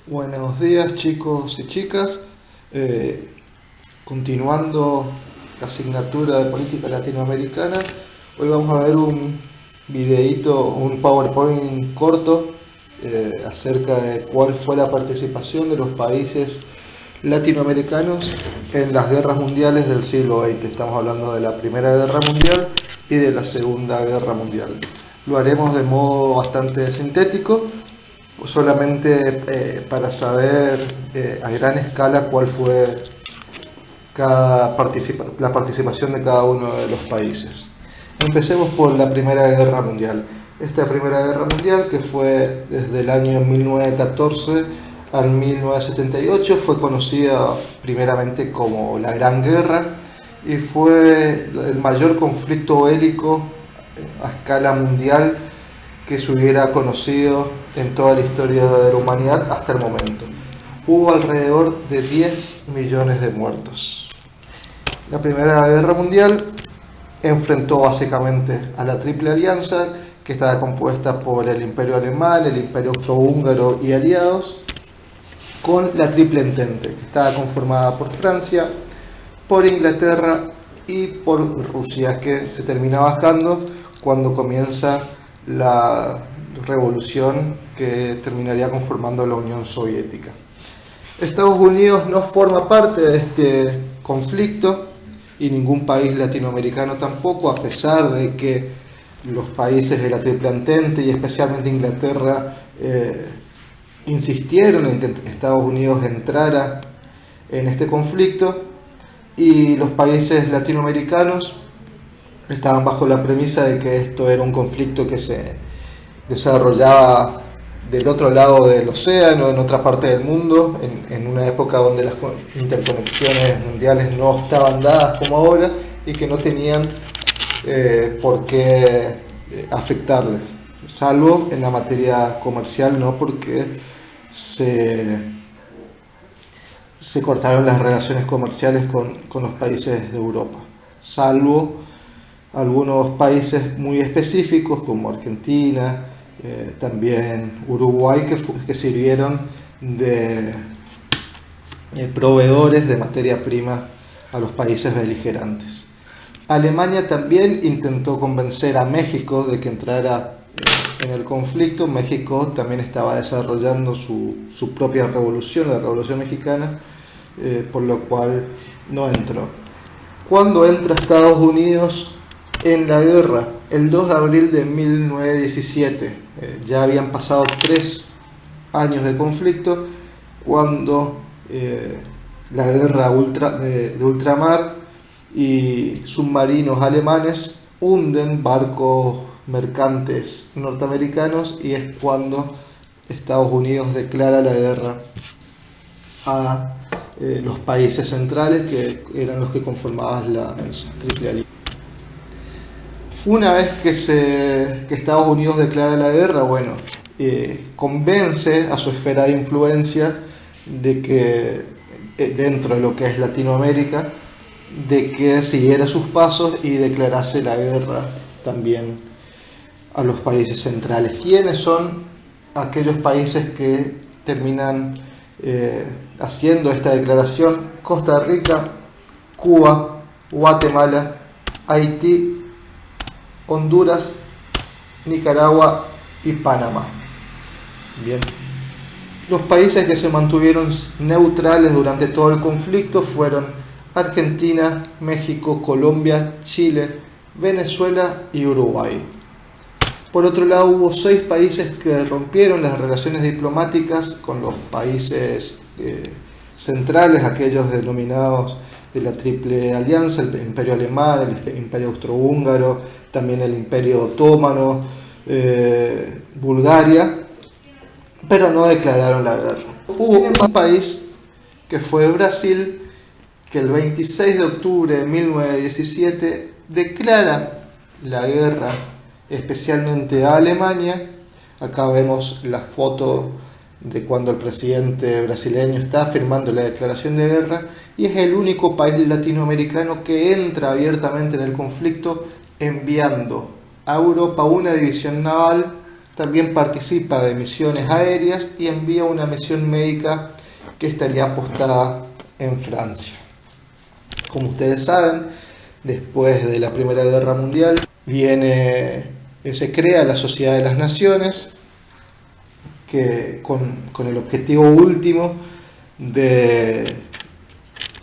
Buenos días chicos y chicas. Eh, Continuando la asignatura de política latinoamericana, hoy vamos a ver un videíto, un PowerPoint corto acerca de cuál fue la participación de los países latinoamericanos en las guerras mundiales del siglo XX. Estamos hablando de la Primera Guerra Mundial y de la Segunda Guerra Mundial. Lo haremos de modo bastante sintético, solamente para saber a gran escala cuál fue la participación de cada uno de los países. Empecemos por la Primera Guerra Mundial. Esta Primera Guerra Mundial, que fue desde el año 1914 al 1978, fue conocida primeramente como la Gran Guerra y fue el mayor conflicto bélico a escala mundial que se hubiera conocido en toda la historia de la humanidad hasta el momento. Hubo alrededor de 10 millones de muertos. La Primera Guerra Mundial enfrentó básicamente a la Triple Alianza, que estaba compuesta por el Imperio Alemán, el Imperio Austrohúngaro y aliados, con la Triple Entente, que estaba conformada por Francia, por Inglaterra y por Rusia, que se termina bajando cuando comienza la revolución que terminaría conformando la Unión Soviética. Estados Unidos no forma parte de este conflicto y ningún país latinoamericano tampoco, a pesar de que los países de la Triple Entente y especialmente Inglaterra insistieron en que Estados Unidos entrara en este conflicto, y los países latinoamericanos estaban bajo la premisa de que esto era un conflicto que se desarrollaba del otro lado del océano, en otra parte del mundo, en una época donde las interconexiones mundiales no estaban dadas como ahora y que no tenían por qué afectarles, salvo en la materia comercial, no, porque se cortaron las relaciones comerciales con los países de Europa, salvo algunos países muy específicos como Argentina, también Uruguay, que sirvieron de proveedores de materia prima a los países beligerantes. Alemania también intentó convencer a México de que entrara en el conflicto. México también estaba desarrollando su propia revolución, la Revolución Mexicana, por lo cual no entró. ¿Cuándo entra Estados Unidos en la guerra? El 2 de abril de 1917. Ya habían pasado 3 años de conflicto cuando la guerra de ultramar y submarinos alemanes hunden barcos mercantes norteamericanos, y es cuando Estados Unidos declara la guerra a los países centrales, que eran los que conformaban la Triple Alianza. Una vez que Estados Unidos declara la guerra, convence a su esfera de influencia de que dentro de lo que es Latinoamérica, de que siguiera sus pasos y declarase la guerra también a los países centrales. ¿Quiénes son aquellos países que terminan haciendo esta declaración? Costa Rica, Cuba, Guatemala, Haití, Honduras, Nicaragua y Panamá. Bien. Los países que se mantuvieron neutrales durante todo el conflicto fueron Argentina, México, Colombia, Chile, Venezuela y Uruguay. Por otro lado, hubo 6 países que rompieron las relaciones diplomáticas con los países centrales, aquellos denominados de la Triple Alianza: el Imperio Alemán, el Imperio Austrohúngaro, también el Imperio Otomano, Bulgaria, pero no declararon la guerra. Hubo un país, que fue Brasil, que el 26 de octubre de 1917 declara la guerra especialmente a Alemania. Acá vemos la foto de cuando el presidente brasileño está firmando la declaración de guerra, y es el único país latinoamericano que entra abiertamente en el conflicto, enviando a Europa una división naval también participa de misiones aéreas y envía una misión médica que estaría apostada en Francia. Como ustedes saben, después de la Primera Guerra Mundial se crea la Sociedad de las Naciones, que con el objetivo último de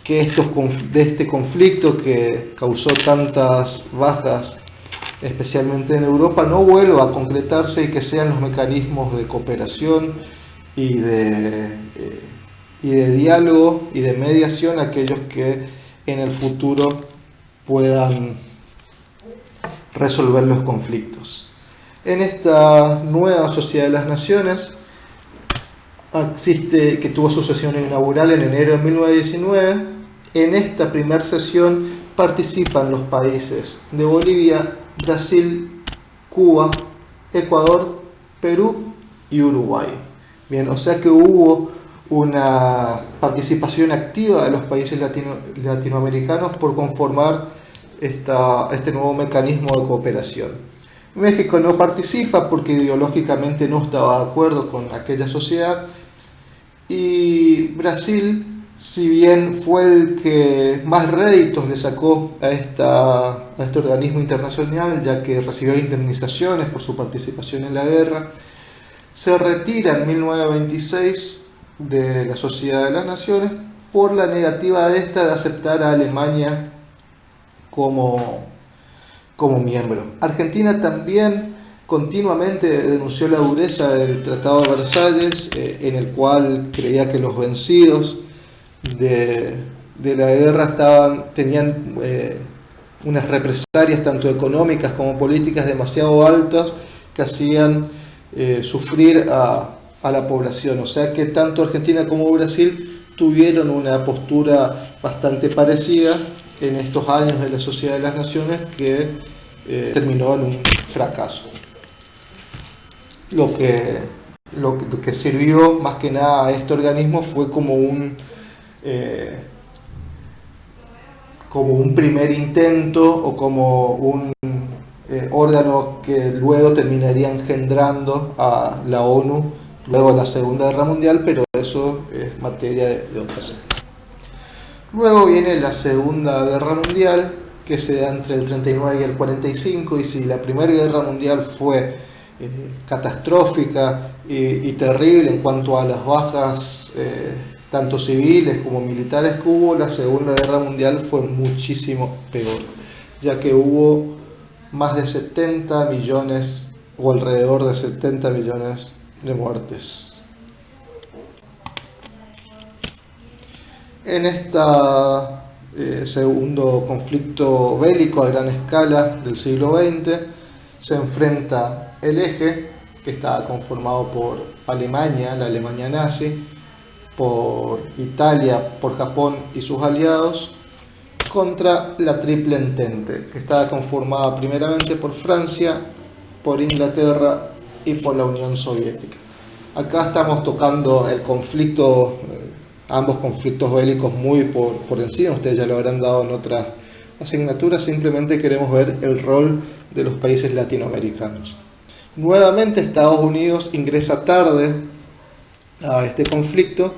este conflicto que causó tantas bajas, especialmente en Europa, no vuelva a concretarse y que sean los mecanismos de cooperación y de diálogo y de mediación aquellos que en el futuro puedan resolver los conflictos. En esta nueva Sociedad de las Naciones que tuvo su sesión inaugural en enero de 1919, en esta primera sesión participan los países de Bolivia, Brasil, Cuba, Ecuador, Perú y Uruguay. Bien, o sea que hubo una participación activa de los países latinoamericanos por conformar este nuevo mecanismo de cooperación. México no participa porque ideológicamente no estaba de acuerdo con aquella sociedad, y Brasil, si bien fue el que más réditos le sacó a este organismo internacional, ya que recibió indemnizaciones por su participación en la guerra, se retira en 1926 de la Sociedad de las Naciones por la negativa de esta de aceptar a Alemania como miembro. Argentina también continuamente denunció la dureza del Tratado de Versalles, en el cual creía que los vencidos de la guerra tenían unas represalias tanto económicas como políticas demasiado altas que hacían sufrir a la población. O sea que tanto Argentina como Brasil tuvieron una postura bastante parecida en estos años de la Sociedad de las Naciones, que terminó en un fracaso. Lo que sirvió más que nada a este organismo fue como un primer intento, o como un órgano que luego terminaría engendrando a la ONU luego de la Segunda Guerra Mundial, pero eso es materia de otras. Luego viene la Segunda Guerra Mundial, que se da entre el 39 y el 45, y si la Primera Guerra Mundial fue catastrófica y terrible en cuanto a las bajas tanto civiles como militares que hubo, la Segunda Guerra Mundial fue muchísimo peor, ya que hubo más de 70 millones o alrededor de 70 millones de muertes. En segundo conflicto bélico a gran escala del siglo XX se enfrenta el eje, que estaba conformado por Alemania, la Alemania nazi, por Italia, por Japón y sus aliados, contra la Triple Entente, que estaba conformada primeramente por Francia, por Inglaterra y por la Unión Soviética. Acá estamos tocando el conflicto, ambos conflictos bélicos muy por encima, ustedes ya lo habrán dado en otras asignaturas, simplemente queremos ver el rol de los países latinoamericanos. Nuevamente Estados Unidos ingresa tarde a este conflicto,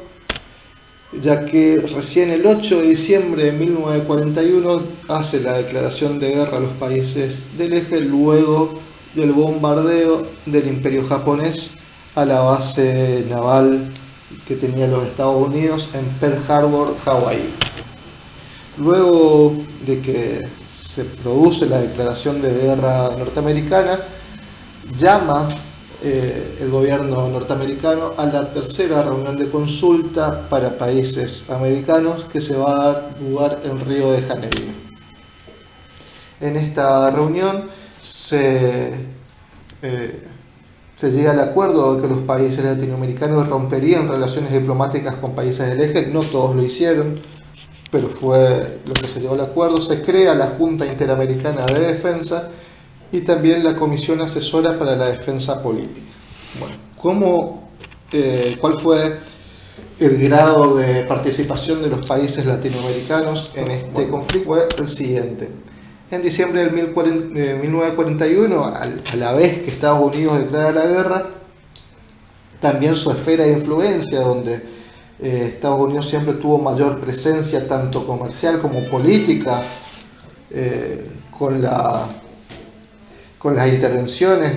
ya que recién el 8 de diciembre de 1941 hace la declaración de guerra a los países del eje luego del bombardeo del Imperio japonés a la base naval que tenía los Estados Unidos en Pearl Harbor, Hawái. Luego de que se produce la declaración de guerra norteamericana, llama el gobierno norteamericano a la tercera reunión de consulta para países americanos, que se va a dar lugar en Río de Janeiro. En esta reunión se llega al acuerdo de que los países latinoamericanos romperían relaciones diplomáticas con países del eje. No todos lo hicieron, pero fue lo que se llegó al acuerdo. Se crea la Junta Interamericana de Defensa y también la Comisión Asesora para la Defensa Política. Bueno, ¿cuál fue el grado de participación de los países latinoamericanos en este conflicto? Fue el siguiente. En diciembre de 1941, a la vez que Estados Unidos declara la guerra, también su esfera de influencia, donde Estados Unidos siempre tuvo mayor presencia tanto comercial como política, con las intervenciones,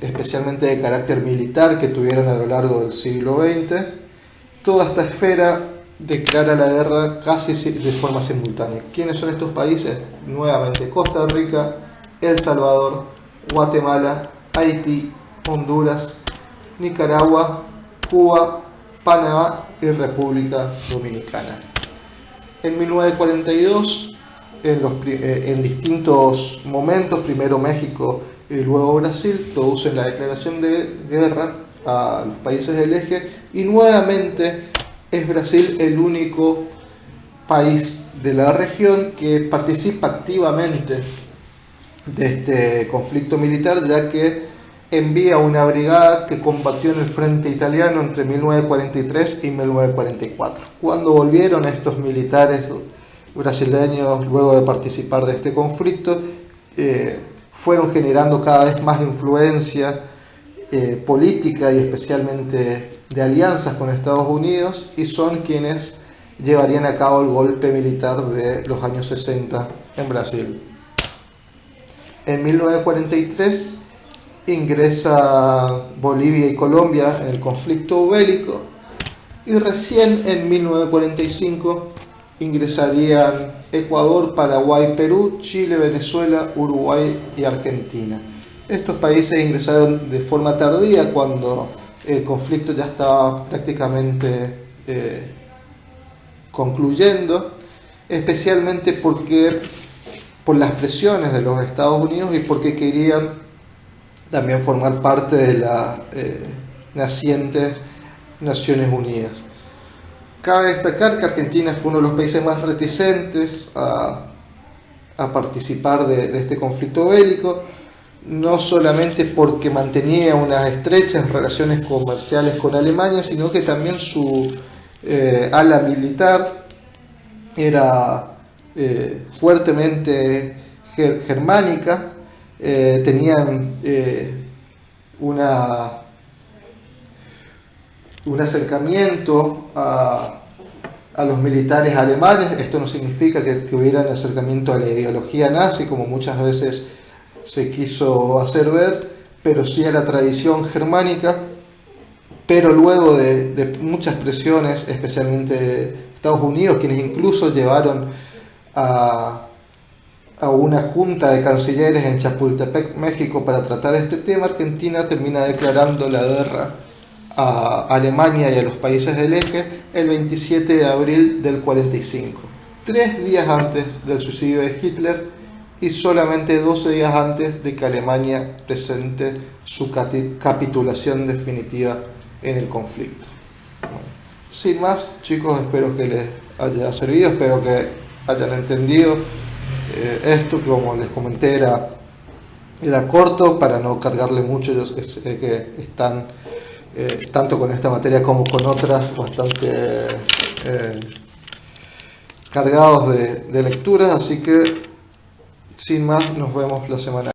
especialmente de carácter militar, que tuvieron a lo largo del siglo XX, toda esta esfera declara la guerra casi de forma simultánea. ¿Quiénes son estos países? Nuevamente Costa Rica, El Salvador, Guatemala, Haití, Honduras, Nicaragua, Cuba, Panamá y República Dominicana. En 1942, en distintos momentos, primero México y luego Brasil, producen la declaración de guerra a los países del eje, y nuevamente es Brasil el único país de la región que participa activamente de este conflicto militar, ya que envía una brigada que combatió en el frente italiano entre 1943 y 1944. Cuando volvieron estos militares brasileños luego de participar de este conflicto, fueron generando cada vez más influencia política y especialmente de alianzas con Estados Unidos, y son quienes llevarían a cabo el golpe militar de los años 60 en Brasil. En 1943 ingresa Bolivia y Colombia en el conflicto bélico, y recién en 1945 ingresarían Ecuador, Paraguay, Perú, Chile, Venezuela, Uruguay y Argentina. Estos países ingresaron de forma tardía, cuando el conflicto ya estaba prácticamente concluyendo, especialmente por las presiones de los Estados Unidos y porque querían también formar parte de las nacientes Naciones Unidas. Cabe destacar que Argentina fue uno de los países más reticentes a participar de este conflicto bélico, no solamente porque mantenía unas estrechas relaciones comerciales con Alemania, sino que también su ala militar era fuertemente germánica. Tenían un acercamiento a los militares alemanes. Esto no significa que hubiera un acercamiento a la ideología nazi, como muchas veces se quiso hacer ver, pero sí a la tradición germánica. Pero luego de muchas presiones, especialmente de Estados Unidos, quienes incluso llevaron a una junta de cancilleres en Chapultepec, México, para tratar este tema, Argentina termina declarando la guerra a Alemania y a los países del eje el 27 de abril del 45, 3 días antes del suicidio de Hitler y solamente 12 días antes de que Alemania presente su capitulación definitiva en el conflicto. Bueno, sin más, chicos, espero que les haya servido, espero que hayan entendido esto, que como les comenté era corto para no cargarle mucho. Yo sé que están tanto con esta materia como con otras bastante cargados de lecturas, así que sin más, nos vemos la semana.